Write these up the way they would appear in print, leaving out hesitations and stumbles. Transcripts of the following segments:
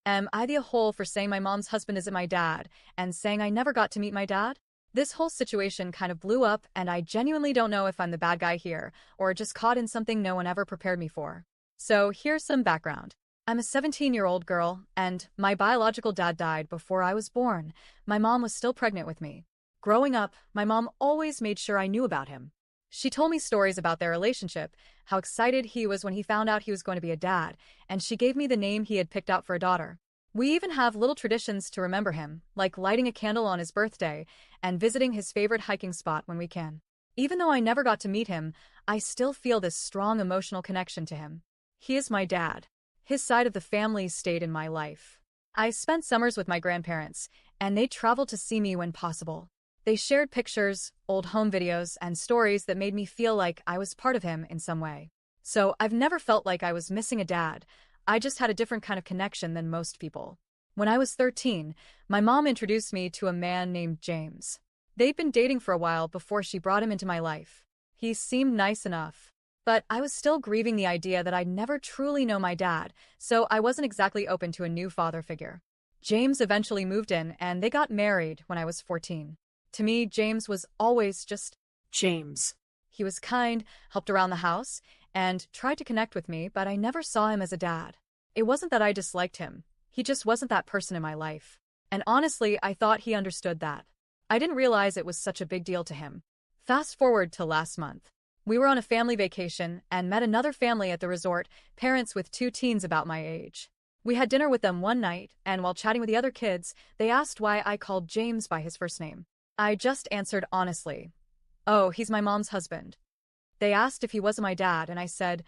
Am I the a-hole for saying my mom's husband isn't my dad and saying I never got to meet my dad? This whole situation kind of blew up, and I genuinely don't know if I'm the bad guy here or just caught in something no one ever prepared me for. So here's some background. I'm a 17-year-old girl, and my biological dad died before I was born. My mom was still pregnant with me. Growing up, my mom always made sure I knew about him. She told me stories about their relationship, how excited he was when he found out he was going to be a dad, and she gave me the name he had picked out for a daughter. We even have little traditions to remember him, like lighting a candle on his birthday and visiting his favorite hiking spot when we can. Even though I never got to meet him, I still feel this strong emotional connection to him. He is my dad. His side of the family stayed in my life. I spent summers with my grandparents, and they traveled to see me when possible. They shared pictures, old home videos, and stories that made me feel like I was part of him in some way. So I've never felt like I was missing a dad. I just had a different kind of connection than most people. When I was 13, my mom introduced me to a man named James. They'd been dating for a while before she brought him into my life. He seemed nice enough, but I was still grieving the idea that I'd never truly know my dad, so I wasn't exactly open to a new father figure. James eventually moved in, and they got married when I was 14. To me, James was always just James. He was kind, helped around the house, and tried to connect with me, but I never saw him as a dad. It wasn't that I disliked him. He just wasn't that person in my life. And honestly, I thought he understood that. I didn't realize it was such a big deal to him. Fast forward to last month. We were on a family vacation and met another family at the resort, parents with 2 teens about my age. We had dinner with them one night, and while chatting with the other kids, they asked why I called James by his first name. I just answered honestly, "Oh, he's my mom's husband." They asked if he wasn't my dad, and I said,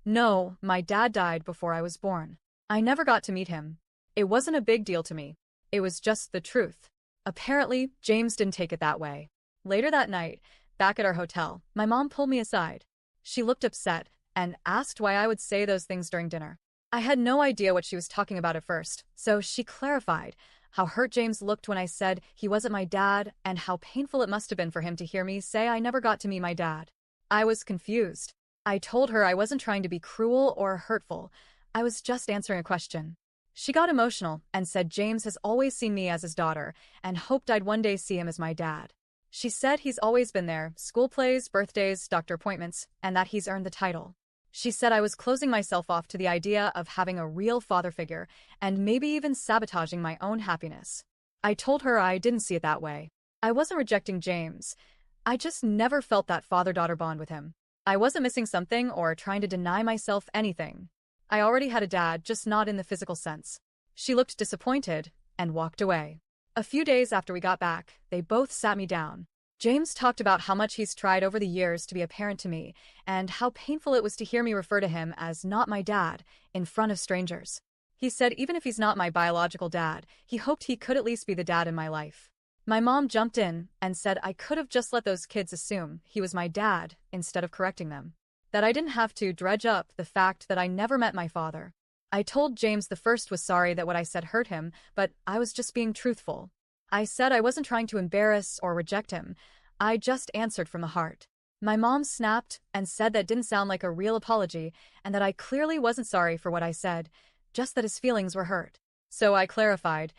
"No, my dad died before I was born. I never got to meet him." It wasn't a big deal to me. It was just the truth. Apparently, James didn't take it that way. Later that night, back at our hotel, my mom pulled me aside. She looked upset and asked why I would say those things during dinner. I had no idea what she was talking about at first, so she clarified how hurt James looked when I said he wasn't my dad and how painful it must have been for him to hear me say I never got to meet my dad. I was confused. I told her I wasn't trying to be cruel or hurtful. I was just answering a question. She got emotional and said James has always seen me as his daughter and hoped I'd one day see him as my dad. She said he's always been there, school plays, birthdays, doctor appointments, and that he's earned the title. She said I was closing myself off to the idea of having a real father figure and maybe even sabotaging my own happiness. I told her I didn't see it that way. I wasn't rejecting James. I just never felt that father-daughter bond with him. I wasn't missing something or trying to deny myself anything. I already had a dad, just not in the physical sense. She looked disappointed and walked away. A few days after we got back, they both sat me down. James talked about how much he's tried over the years to be a parent to me and how painful it was to hear me refer to him as not my dad in front of strangers. He said even if he's not my biological dad, he hoped he could at least be the dad in my life. My mom jumped in and said I could have just let those kids assume he was my dad instead of correcting them. That I didn't have to dredge up the fact that I never met my father. I told James the first was sorry that what I said hurt him, but I was just being truthful. I said I wasn't trying to embarrass or reject him. I just answered from the heart. My mom snapped and said that didn't sound like a real apology and that I clearly wasn't sorry for what I said, just that his feelings were hurt. So I clarified,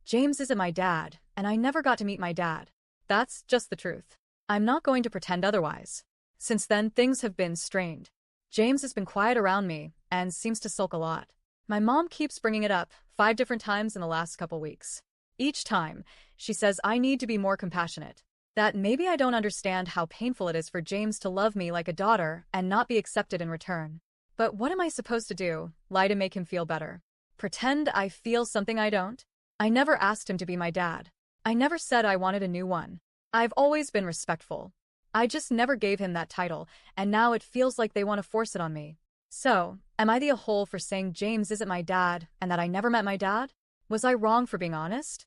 James isn't my dad, and I never got to meet my dad. That's just the truth. I'm not going to pretend otherwise. Since then, things have been strained. James has been quiet around me and seems to sulk a lot. My mom keeps bringing it up 5 different times in the last couple weeks. Each time, she says I need to be more compassionate. That maybe I don't understand how painful it is for James to love me like a daughter and not be accepted in return. But what am I supposed to do? Lie to make him feel better? Pretend I feel something I don't? I never asked him to be my dad. I never said I wanted a new one. I've always been respectful. I just never gave him that title, and now it feels like they want to force it on me. So, am I the a-hole for saying James isn't my dad and that I never met my dad? Was I wrong for being honest?